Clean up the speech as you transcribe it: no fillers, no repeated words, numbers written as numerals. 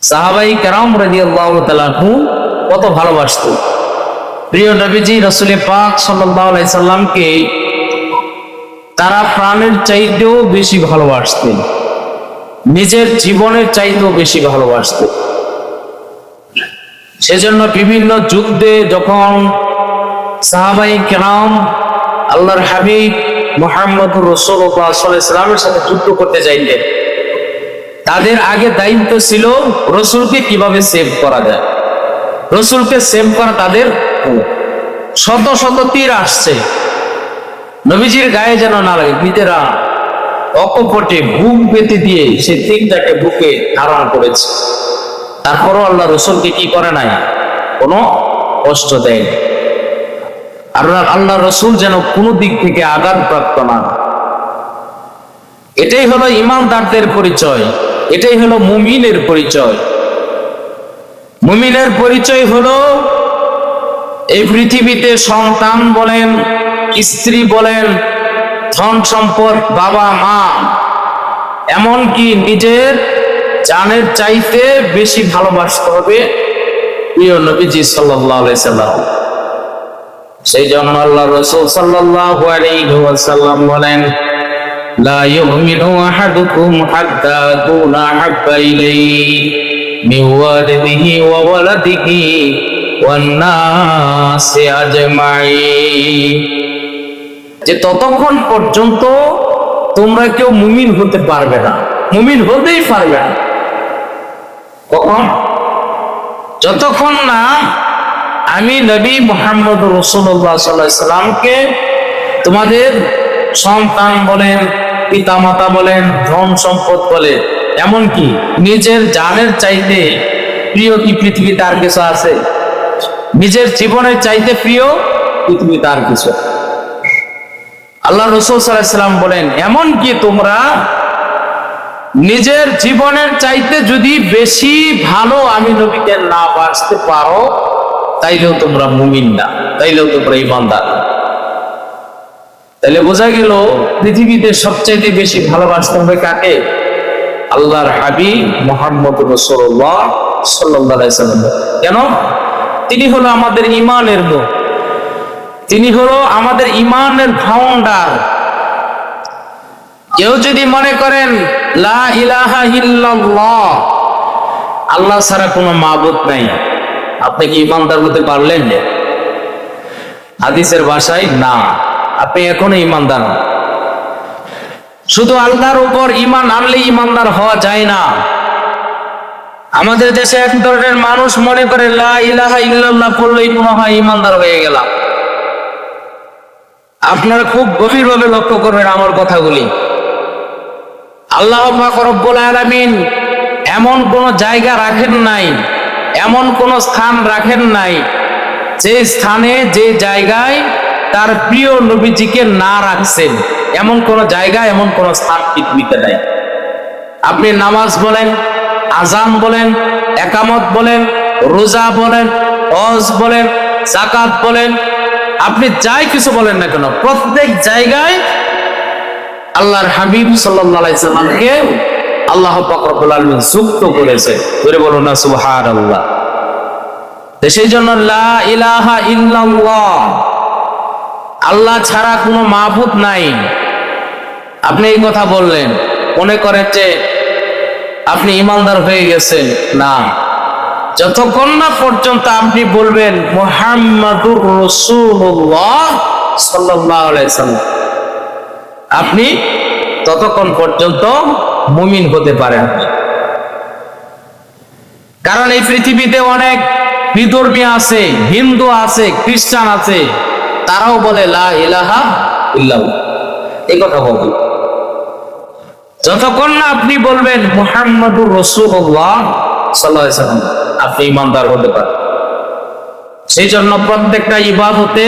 সাহাবাই কেরাম রাদিয়াল্লাহু তাআলা আনহু কত ভালোবাসতেন প্রিয় নবীজি রাসূল পাক সাল্লাল্লাহু আলাইহি সাল্লামকে। তারা প্রাণের চাইতেও বেশি ভালোবাসতেন, নিজের জীবনের চাইতেও বেশি ভালোবাসতেন। সেজন্য বিভিন্ন যুদ্ধে যখন সাহাবাই কেরাম আল্লাহর হাবিব মুহাম্মদুর রাসূলুল্লাহ সাল্লাল্লাহু আলাইহি সাল্লামের সাথে যুদ্ধ করতে যাইতেন, তাদের আগে দায়িত্ব ছিল রসুলকে কিভাবে সেভ করা যায়। রসুলকে সেভ করা তাদের, শত শত তীর আসছে, নবীজির গায়ে যেন না লাগে। নিজেরা অকপটে বুক পেতে দিয়ে সে তীরটাকে বুকে ধারণ করেছে। তারপরও আল্লাহ রসুলকে কি করে নাই, কোনো কষ্ট দেয়। আল্লাহ রসুল যেন কোনো দিক থেকে আঘাতপ্রাপ্ত না। এটাই হলো ঈমানদারদের পরিচয়, এটাই হলো মুমিনের পরিচয়। মুমিনের পরিচয় হলো এই পৃথিবীতে সন্তান বলেন, স্ত্রী বলেন, ধন সম্পদ, বাবা মা, এমনকি নিজের জানের চাইতে বেশি ভালোবাসতে হবে প্রিয় নবীজি সাল্লাল্লাহু আলাইহি সাল্লাম। সেই জন্য আল্লাহ রাসূল সাল্লাল্লাহু আলাইহি ওয়াসাল্লাম বলেন, লা ইউমিনু আহাদুকুম হাত্তা আকুনা হাব্বা ইলাইহি মিন ওয়ালিদিহি ওয়া ওয়ালাদিহি ওয়ান নাসি আজমাইন। যে ততক্ষণ পর্যন্ত তোমরা কেউ মুমিন হতে পারবে না, মুমিন হতেই পারবে না। কখন? যতক্ষণ না আমি নবী মুহাম্মদ রাসূলুল্লাহ সাল্লাল্লাহু আলাইহি সাল্লামকে তোমাদের সন্তান বলেন, পিতামাতা বলেন, ধন সম্পদ বলেন, এমনকি নিজের জানের চাইতে প্রিয় কি পৃথিবীতে আর কিছু আছে? নিজের জীবনের চাইতে প্রিয় পৃথিবীতে আর কিছু? আল্লাহ রাসূল সাল্লাল্লাহু আলাইহি সাল্লাম বলেন, এমনকি তোমরা নিজের জীবনের চাইতে যদি বেশি ভালো আমি নবীকে না বাসতে পারো, তাইলেও তোমরা মুমিন না, তাইলেও তোমরা ঈমানদার। তাহলে বোঝা গেল পৃথিবীতে সবচাইতে বেশি ভালোবাসতে হবে কাকে? আল্লাহর হাবিব মুহাম্মদুর রাসূলুল্লাহ সাল্লাল্লাহু আলাইহি সাল্লাম। কেন? তিনি হলো আমাদের ঈমানের মুখ, তিনি হলো আমাদের ঈমানের ফাউন্ডার। কেউ যদি মনে করেন লা ইলাহা ইল্লাল্লাহ, আল্লাহ ছাড়া কোনো মাবুদ নাই, আপনি কি ঈমানদার হতে পারলেন? হাদিসের ভাষায় না, আপনি এখনো ঈমানদার না। শুধু আল্লাহর উপর ঈমান আনলে ঈমানদার হওয়া যায় না। আমাদের দেশে এক ধরনের মানুষ মনে করে লা ইলাহা ইল্লাল্লাহ পড়লেই মনে হয় ঈমানদার হয়ে গেলাম। আপনারা খুব গভীরভাবে লক্ষ্য করবেন আমার কথাগুলি। আল্লাহ পাক রব্বুল আলামিন এমন কোন জায়গা রাখেন নাই, এমন কোন স্থান রাখেন নাই যে স্থানে, যে জায়গায় তার প্রিয় নবীজিকে না রাখছেন, এমন কোন জায়গা, এমন কোন স্থান পৃথিবীতে নাই। আপনি নামাজ বলেন, আযান বলেন, একামত বলেন, রোজা বলেন, হজ বলেন, যাকাত বলেন, আপনি যাই কিছু বলেন না কেন, প্রত্যেক জায়গায় আল্লাহর হাবিব সাল্লাল্লাহু আলাইহি সাল্লামকে আল্লাহ পাক রব্বুল আলামিন যুক্ত করেছে। ধরে বলুন না সুবহানাল্লাহ। সেই জন্য লা ইলাহা ইল্লাল্লাহ, আল্লাহ ছাড়া কোনো মাবুদ নাই। আপনি এই কথা বললেন, মনে করেন যে আপনি ঈমানদার হয়ে গেছেন। না, যতক্ষণ না পর্যন্ত আপনি বলবেন মুহাম্মাদুর রাসূলুল্লাহ সাল্লাল্লাহু আলাইহি সাল্লাম, আপনি ততক্ষণ পর্যন্ত মুমিন হতে পারেন। কারণ এই পৃথিবীতে অনেক বিধর্মী আছে, হিন্দু আছে, খ্রিস্টান আছে, তারাও বলে লা ইলাহা ইল্লাল্লাহ, এই কথা বলবে। যতক্ষণ না আপনি বলবেন মুহাম্মাদুর রাসূলুল্লাহ সাল্লাল্লাহু আলাইহি সাল্লাম, আপনি ঈমানদার হতে পারেন। সেই জন্য প্রত্যেকটা ইবাদতে